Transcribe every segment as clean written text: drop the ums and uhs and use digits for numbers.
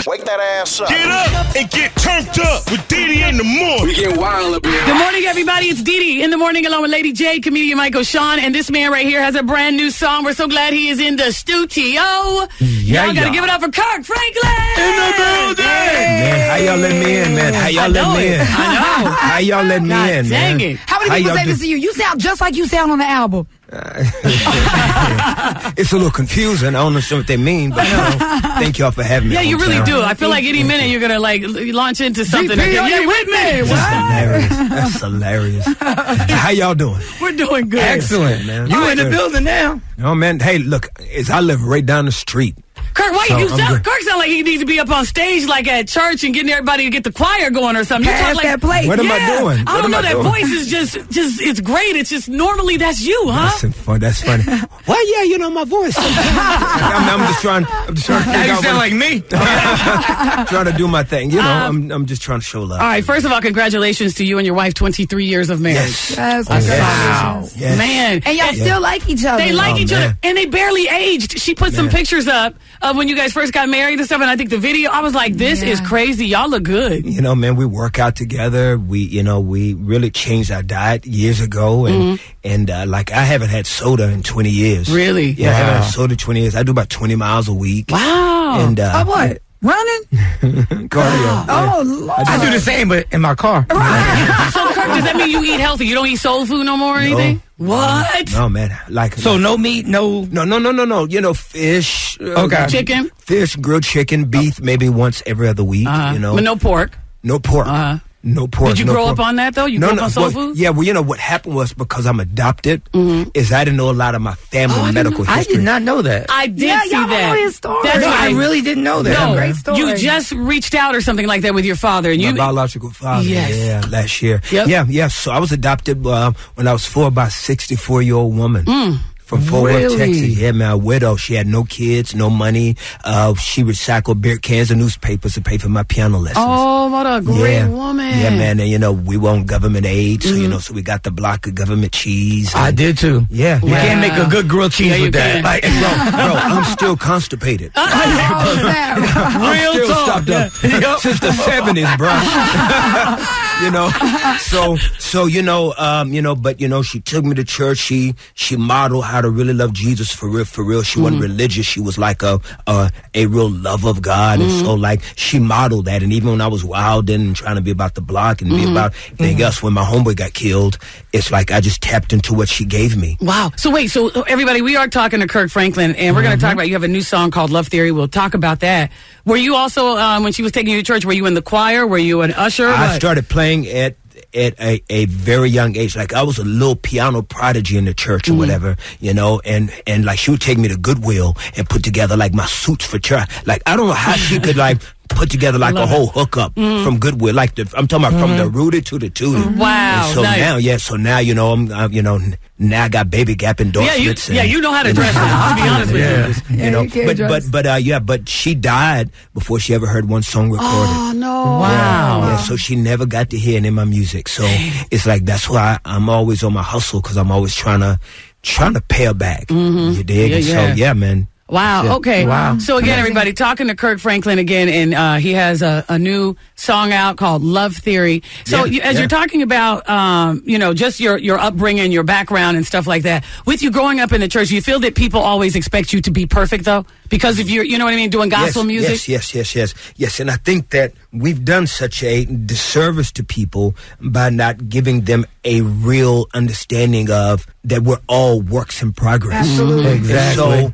Wake that ass up. Get up and get turned up with Dede In the Morning. We get wild up here. Good morning, everybody. It's Dede In the Morning along with Lady J, comedian Michael Sean, and this man right here has a brand new song. We're so glad he is in the studio. Y'all gotta give it up for Kirk Franklin. In the building. Man, how y'all let me in, man? How y'all let me in? I know. How y'all let me in, dang man? it. How many people say this to you? You sound just like you sound on the album. It's a little confusing. I don't know what they mean, but thank y'all for having me. Yeah, you really do. I feel like any minute you're gonna like launch into something. GP, are you with me? That's hilarious. How y'all doing? We're doing good. Excellent, man. You in the building now? Oh man, hey, look, I live right down the street. Kirk, why Kirk sound like he needs to be up on stage like at church and getting everybody to get the choir going or something. Pass that plate. What am I doing? I don't know. That voice is just it's great. It's just normally that's you, huh? That's funny. Well, yeah, you know my voice. I'm just trying to figure Now you out sound like me. trying to do my thing. You know, I'm just trying to show love. All right, first of all, congratulations to you and your wife, 23 years of marriage. Yes. Wow. Yes. Man. And y'all still like each other. They like each other, man. and they barely aged. She put some pictures up of when you guys first got married and stuff, and I think the video, I was like, this is crazy. Y'all look good. You know, man, we work out together. We really changed our diet years ago, and like I haven't had soda in 20 years. Really? Yeah, I haven't had soda in 20 years. I do about 20 miles a week. Wow. And what? Running? Cardio. Oh, Lord. I do the same, but in my car. So, Kirk, does that mean you eat healthy? You don't eat soul food no more or anything? What? No, man. So no meat, no... No. You know, fish. Okay. Chicken? Fish, grilled chicken, beef, maybe once every other week, you know. But no pork? No pork. No pork. Did you grow up on that, though? You grew up on soul food? Yeah, well, you know, what happened was because I'm adopted, is I didn't know a lot of my family medical history. I did not know that. I did see y'all that. know his story. That's I really didn't know that. No, great story. You just reached out or something like that with your father. And My biological father, Yes. last year. Yep. Yeah. So I was adopted when I was 4 by a 64-year-old woman. From Fort Worth, Texas. Yeah, man, a widow. She had no kids, no money. She recycled beer cans and newspapers to pay for my piano lessons. Oh, what a great woman. Yeah, man. And, you know, we want government aid. So, you know, so we got the block of government cheese. I did, too. Yeah. You can't make a good grilled cheese with that. Like, bro, I'm still constipated. Oh, I'm still stopped up since the 70s, bro. You know, so you know, but you know, she took me to church. She modeled how to really love Jesus for real. She wasn't religious. She was like a real love of God, and so like she modeled that. And even when I was wild and trying to be about the block and be about everything else, when my homeboy got killed, it's like I just tapped into what she gave me. Wow. So wait, so everybody, we are talking to Kirk Franklin, and we're going to talk about, you have a new song called Love Theory. We'll talk about that. Were you also, when she was taking you to church, were you in the choir? Were you an usher? I started playing at a very young age. Like I was a little piano prodigy in the church or whatever, you know, and like she would take me to Goodwill and put together like my suits for church. Like I don't know how she could like put together like a whole hookup from Goodwill. Like I'm talking about from the rooted to the tooted. Wow. And so nice. now, you know, I'm, you know, now I got Baby Gap endorsements. You know how to dress now, to be honest with you. You know, but she died before she ever heard one song recorded. Oh, no. Wow. Yeah, so she never got to hear any of my music. So it's like, that's why I'm always on my hustle, because I'm always trying to pay her back. You dig? And so, yeah, man. Wow. Okay. Wow. So again, everybody, talking to Kirk Franklin again, and he has a new song out called Love Theory. So as you're talking about, you know, just your upbringing, your background and stuff like that, with you growing up in the church, you feel that people always expect you to be perfect, though? Because if you're, you know what I mean, doing gospel music? Yes. And I think that we've done such a disservice to people by not giving them a real understanding of that we're all works in progress. Absolutely. Exactly.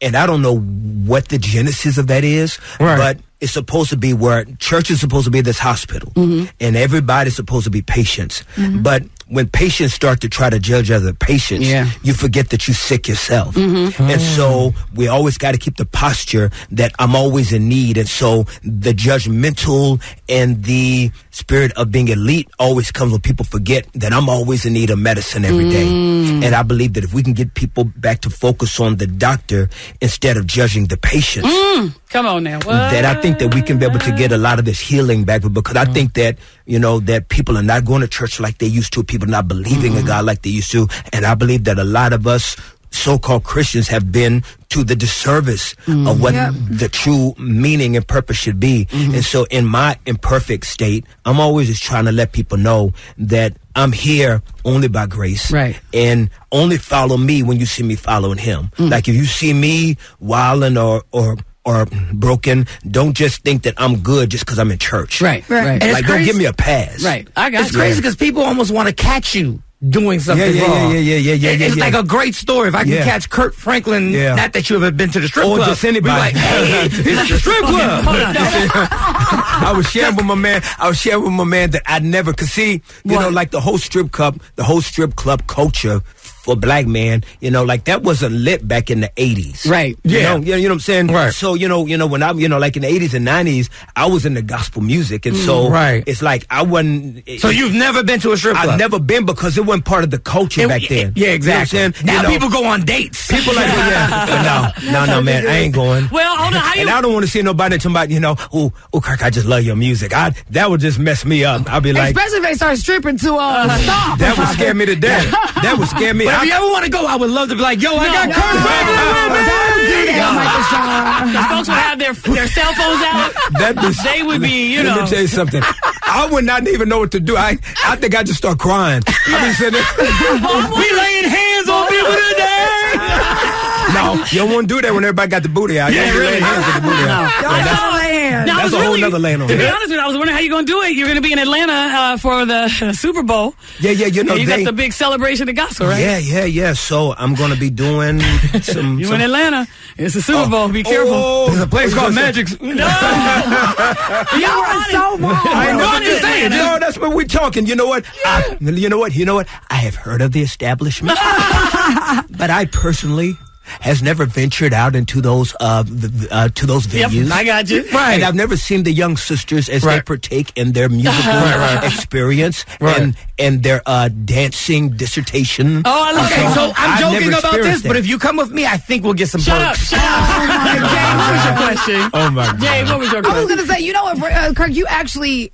And I don't know what the genesis of that is, but it's supposed to be where church is supposed to be this hospital, and everybody's supposed to be patients. But when patients start to try to judge other patients, you forget that you're sick yourself. And so we always got to keep the posture that I'm always in need. And so the judgmental and the spirit of being elite always comes when people forget that I'm always in need of medicine every day. And I believe that if we can get people back to focus on the doctor instead of judging the patients, come on now. What? That I think that we can be able to get a lot of this healing back, because I think that, you know, that people are not going to church like they used to. People are not believing in God like they used to. And I believe that a lot of us so-called Christians have been to the disservice of what the true meaning and purpose should be. And so in my imperfect state, I'm always just trying to let people know that I'm here only by grace. Right. And only follow me when you see me following him. Like if you see me wilding or broken, don't just think that I'm good just because I'm in church. Right. And Like, don't give me a pass. Right. I got It's crazy because people almost want to catch you doing something wrong. It's like a great story. If I can catch Kirk Franklin, not that you ever been to the strip club, just anybody. be like, hey, it's the strip club. I was sharing with my man. That I never could see. You know, like the whole strip club culture for black men. You know, like that wasn't lit back in the 80s. Right. You know what I'm saying? Right. So when I'm like in the 80s and 90s, I was into gospel music, and so it's like I wasn't. So you've never been to a strip club? I've never been because it wasn't part of the culture back then. Yeah, exactly. You know what I'm now saying? people go on dates. People like, no, man, I ain't going. Well, hold on. And I don't want to see nobody talking about, oh, Kirk, I just love your music. That would just mess me up. I'll be like, especially if they start stripping to stop. that would scare me to death. That would scare me. But if you ever want to go, I would love to be like, yo, I got Kirk Franklin. Don't do that, Because folks would have their cell phones out. They would be, Let me tell you something. I would not even know what to do. I think I just start crying. I be sitting there, We laying hands on people today. no, you don't want to do that when everybody got the booty out. Yeah, you really. laying hands with the booty out. That's a whole nother lane on To be that. honest with you, I was wondering how you're going to do it. You're going to be in Atlanta for the Super Bowl. Yeah, you know, And you got the big celebration of gospel, right? Yeah. So I'm going to be doing some. You in Atlanta. It's the Super Bowl. Be careful. There's a place called Magic. Y'all are so wrong. I know Ron what you're is saying. Atlanta. No, that's what we're talking. You know what? You know what? I have heard of the establishment, but I personally has never ventured out into those venues. Yep, I got you. Right. And I've never seen the young sisters as they partake in their musical experience and their dancing dissertation. Oh, I love Okay, it. so I'm I've joking never about this, experienced but that. if you come with me, I think we'll get some Shut up. perks. Jay, what was your question? Oh my God. Jay, what was your I was question? gonna say, you know what, Kirk,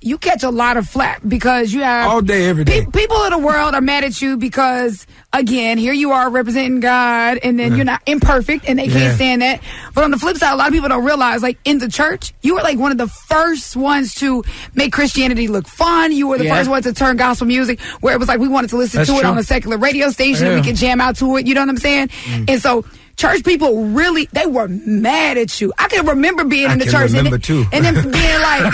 you catch a lot of flack because you have All day, every day. People in the world are mad at you because, again, here you are representing God, and then you're not imperfect, and they can't stand that. But on the flip side, a lot of people don't realize, like in the church, you were like one of the first ones to make Christianity look fun. You were the first ones to turn gospel music where it was like we wanted to listen to it on a secular radio station and we could jam out to it. You know what I'm saying? And so church people really, they were mad at you. I can remember being in the church and then being like,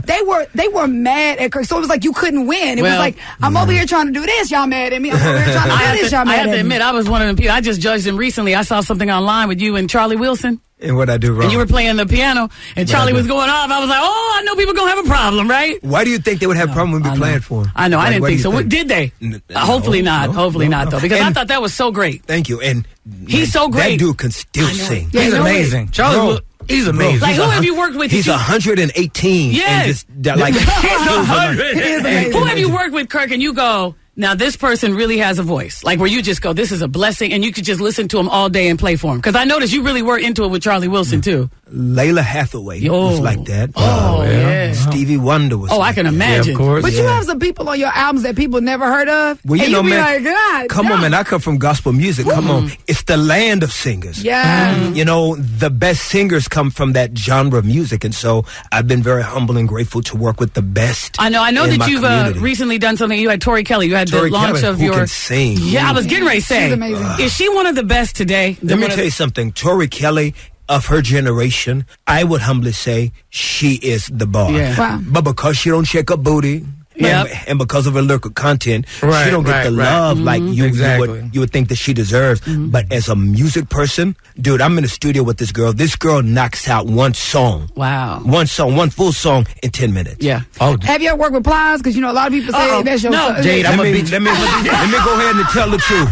they were mad at Kirk. So it was like you couldn't win. It was like, I'm over here trying to do this, y'all mad at me. I'm over here trying to do this, y'all mad at me. I have to admit, I was one of them people. I just judged him recently. I saw something online with you and Charlie Wilson. And what I do wrong? And you were playing the piano, and Charlie was going off. I was like, oh, I know people going to have a problem, right? Why do you think they would have a problem with me playing for them? I know. I didn't think so. Think? Did they? Hopefully not. Hopefully not, though. Because I thought that was so great. Thank you. And he's so great. That dude can still sing. Yeah, he's amazing. Charlie, he's amazing. Like, who have you worked with? He's 118. Yes. And just, like, he's 100. Who have you He's- worked with, Kirk, and you go, now this person really has a voice. Like where you just go, this is a blessing, and you could just listen to him all day and play for him. Because I noticed you really were into it with Charlie Wilson, too. Layla Hathaway was like that. Oh, yeah. Stevie Wonder was I can imagine. Yeah, of course. But you have some people on your albums that people never heard of. Well, you and know, you be man, like, God, come on, man. I come from gospel music. Come on. It's the land of singers. Yeah. You know, the best singers come from that genre of music. And so I've been very humble and grateful to work with the best. I know in that my you've community. recently done something. You had Tori Kelly. You had Tori the launch Kelly, of who your. can sing. Yeah, I was getting ready to say. She's amazing. Is she one of the best today? Let me tell you something. Tori Kelly, of her generation, I would humbly say she is the bar. Yeah. Wow. But because she don't shake up booty, Yep. and because of her lyrical content, she don't get the right. love like you Exactly. would think that she deserves. But as a music person, dude, I'm in the studio with this girl. This girl knocks out one song. Wow. One full song in 10 minutes. Yeah. Oh, Have you ever worked with Plies? Because you know a lot of people say that's your No, Jade, Let I'm me, a beat. let me go ahead and tell the truth.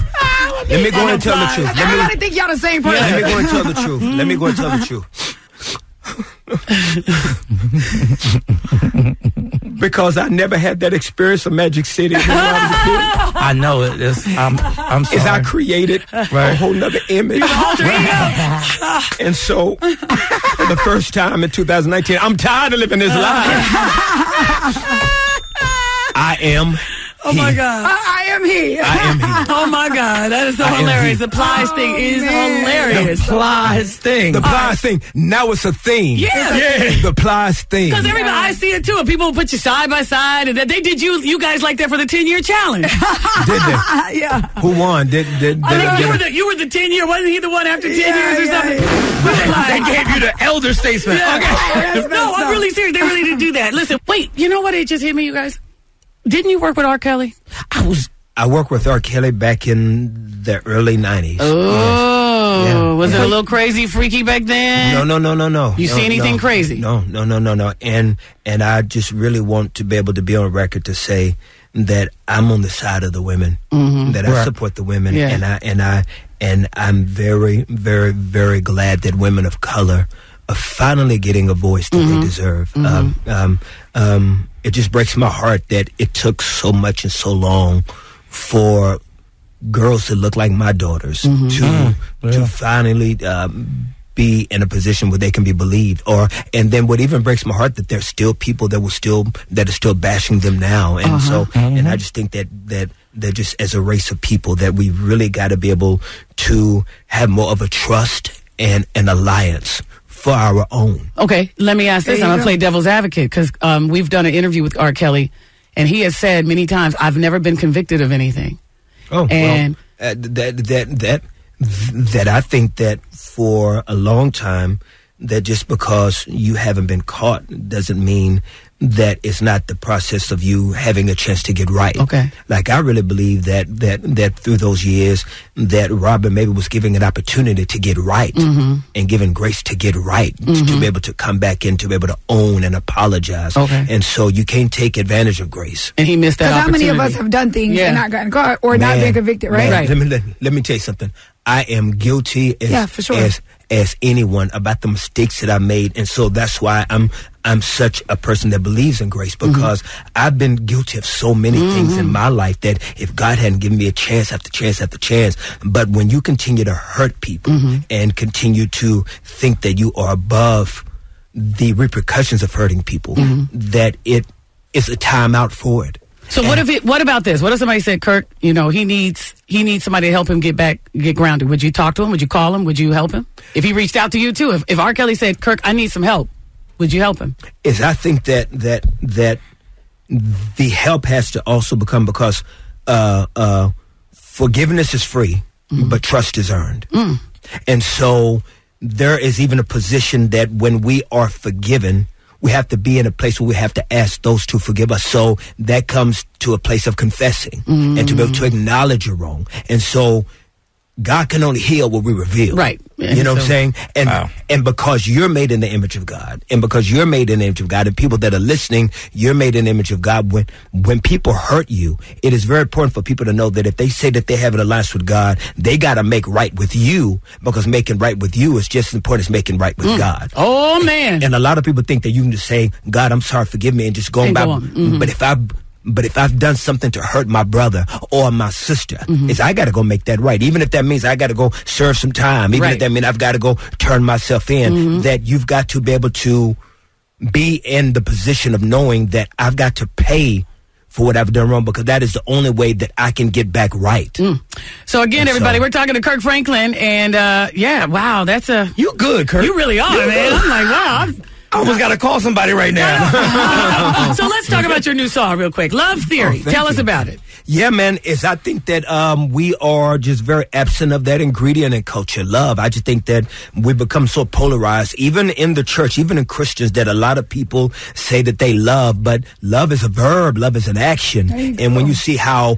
Let me go ahead and tell the truth. Everybody think y'all the same person. Let me go and tell the truth. Let me go and tell the truth. Because I never had that experience of Magic City when I was a kid. I know it. I'm sorry. Is I created a whole nother image. And so, for the first time in 2019, I'm tired of living this life. I am Oh my God. I am he. I am he. Oh my God. That is so hilarious. The plies thing is hilarious. The plies thing. The plies thing. Now it's a theme. Yeah. The plies thing. Because everybody, I see it too. And people will put you side by side. And they did you guys like that for the 10-year challenge. Did they? Yeah. Who won? I think you were the 10-year. Wasn't he the one after 10 years or something? They gave you the elder statesman. Yeah. Okay. No, I'm really serious. They really did do that. Listen, wait, you know what? It just hit me, you guys. Didn't you work with R. Kelly? I worked with R. Kelly back in the early 90s. Oh, was it a little crazy, freaky back then? No. You see anything crazy? No. And I just really want to be able to be on record to say that I'm on the side of the women, that I support the women, and I'm very, very, very glad that women of color are finally getting a voice that they deserve. It just breaks my heart that it took so much and so long for girls that look like my daughters to finally be in a position where they can be believed. And then what even breaks my heart that there's still people that are still bashing them now. And and I just think that just as a race of people that we really got to be able to have more of a trust and an alliance for our own. Okay, let me ask this. I'm going to play devil's advocate because we've done an interview with R. Kelly, and he has said many times, I've never been convicted of anything. Oh, and well, that I think that for a long time, that just because you haven't been caught doesn't mean that it's not the process of you having a chance to get right. Okay. Like, I really believe that through those years that Robin maybe was giving an opportunity to get right and giving grace to get right, to be able to come back in, to be able to own and apologize. Okay. And so you can't take advantage of grace. And he missed that opportunity. How many of us have done things and not gotten caught or not been convicted, right? Right. Let me tell you something. I am guilty for sure. as anyone about the mistakes that I made, and so that's why I'm such a person that believes in grace, because I've been guilty of so many things in my life that if God hadn't given me a chance after chance after chance, but when you continue to hurt people and continue to think that you are above the repercussions of hurting people, that it is a time out for it. So what about this? What if somebody said, Kirk, he needs somebody to help him get grounded? Would you talk to him? Would you call him? Would you help him? If he reached out to you too, if R. Kelly said, Kirk, I need some help, would you help him? I think that the help has to also become, because forgiveness is free, but trust is earned. And so there is even a position that when we are forgiven, we have to be in a place where we have to ask those to forgive us. So that comes to a place of confessing and to be able to acknowledge you're wrong. And so God can only heal what we reveal. Right. You know what I'm saying? And because you're made in the image of God, and because you're made in the image of God, and people that are listening, you're made in the image of God. When people hurt you, it is very important for people to know that if they say that they have an alliance with God, they got to make right with you, because making right with you is just as important as making right with God. Oh, man. And a lot of people think that you can just say, God, I'm sorry, forgive me, and just go about. But if I've done something to hurt my brother or my sister, I got to go make that right. Even if that means I got to go serve some time, even if that means I've got to go turn myself in, that you've got to be able to be in the position of knowing that I've got to pay for what I've done wrong, because that is the only way that I can get back right. So again, everybody, we're talking to Kirk Franklin, and wow, that's you good, Kirk. You really are, man. I'm like, wow. I almost got to call somebody right now. So let's talk about your new song real quick. Love Theory. Tell us about it. Yeah, man. I think that we are just very absent of that ingredient in culture, love. I just think that we become so polarized, even in the church, even in Christians, that a lot of people say that they love, but love is a verb, love is an action. And when you see how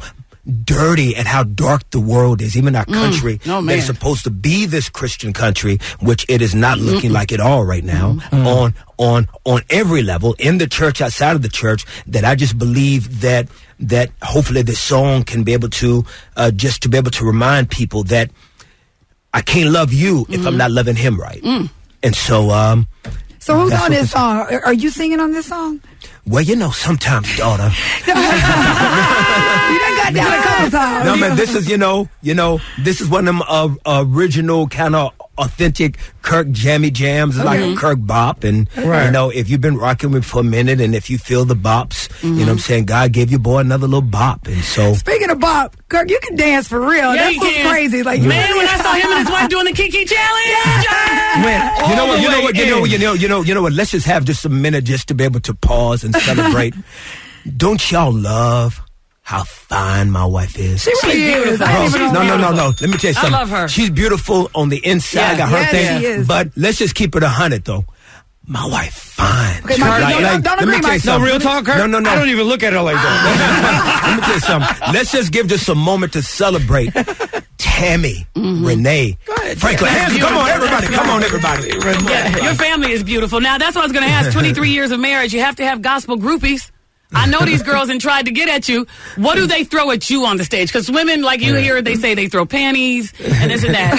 dirty and how dark the world is, even our country that is supposed to be this Christian country, which it is not looking like at all right now, on every level, in the church, outside of the church, that I just believe that hopefully this song can be able to just to be able to remind people that I can't love you if I'm not loving him right. And so who's on this song? Are you singing on this song? Well, sometimes, daughter. You done got down a couple times. No, man, this is, this is one of them original kind of authentic Kirk jammy jams. It's like a Kirk bop. And, you know, if you've been rocking with for a minute and if you feel the bops, you know what I'm saying, God gave your boy another little bop. And so. Speaking of bop, Kirk, you can dance for real. Yeah, That's what's crazy. Like, man, when I saw him and his wife doing the Kiki challenge. Man, you know what? Let's just have just a minute just to be able to pause and celebrate. Don't y'all love how fine my wife is? She really is. No. Let me tell you something. I love her. She's beautiful on the inside. Got her thing. She is. But let's just keep it 100 though. My wife fine. Okay, don't agree, Mike. No, real talk, Kirk? No. I don't even look at her like that. Let me tell you something. Let's just give just a moment to celebrate Tammy, Renee, Franklin. Come on, everybody. Yeah, your family is beautiful. Now, that's what I was going to ask. 23 years of marriage, you have to have gospel groupies. I know these girls and tried to get at you. What do they throw at you on the stage? Because women, like you hear, they say they throw panties and this and that.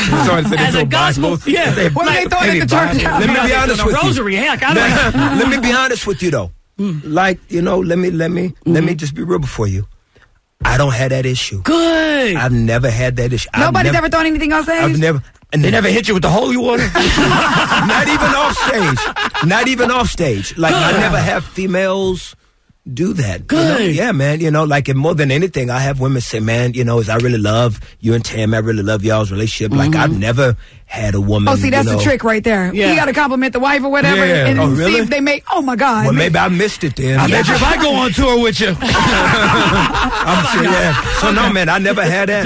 As a gospel, what do they throw at the church? Let me be honest with you. Rosary, heck, I don't know. Let me be honest with you though. Like, you know, let me just be real before you. I don't have that issue. Good. I've never had that issue. Nobody's ever thrown anything on stage? They never hit you with the holy water? Not even off stage. Like, I never have females do that. Good. You know? Yeah, man. You know, like, and more than anything, I have women say, man, you know, I really love you and Tam. I really love y'all's relationship. Like, I've never had a woman. Oh, see, that's the trick right there. Yeah. You got to compliment the wife or whatever and see if they make, oh my God. Well, maybe I missed it then. I bet you if I go on tour with you. I'm sure, yeah. So, no, man, I never had that.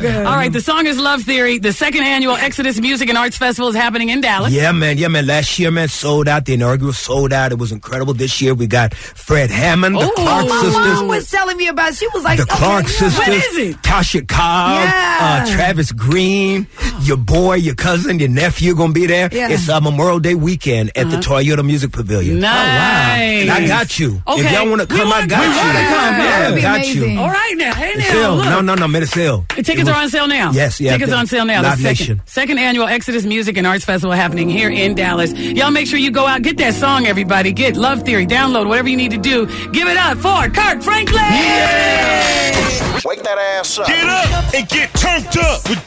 Good. All right, the song is Love Theory. The second annual Exodus Music and Arts Festival is happening in Dallas. Yeah, man. Last year, man, sold out. The inaugural sold out. It was incredible. This year, we got Fred Hammond, the Clark sisters. My mom was telling me about it. She was like, the Clark sisters. What is it? Tasha Cobb, Travis Green, your boy, your cousin, your nephew gonna be there. Yeah. It's Memorial Day weekend at the Toyota Music Pavilion. Nice. Oh, wow. And I got you. Okay. If y'all want to come, I got you. Yeah, I got amazing. you. All right now. Hey now. No, man, it's sale. Tickets are on sale now. Yes, yeah. Tickets on sale now. Live The Nation. second annual Exodus Music and Arts Festival happening here in Dallas. Y'all make sure you go out, get that song, everybody. Get Love Theory, download, whatever you need to do. Give it up for Kirk Franklin. Wake that ass up. Get up and get turned up with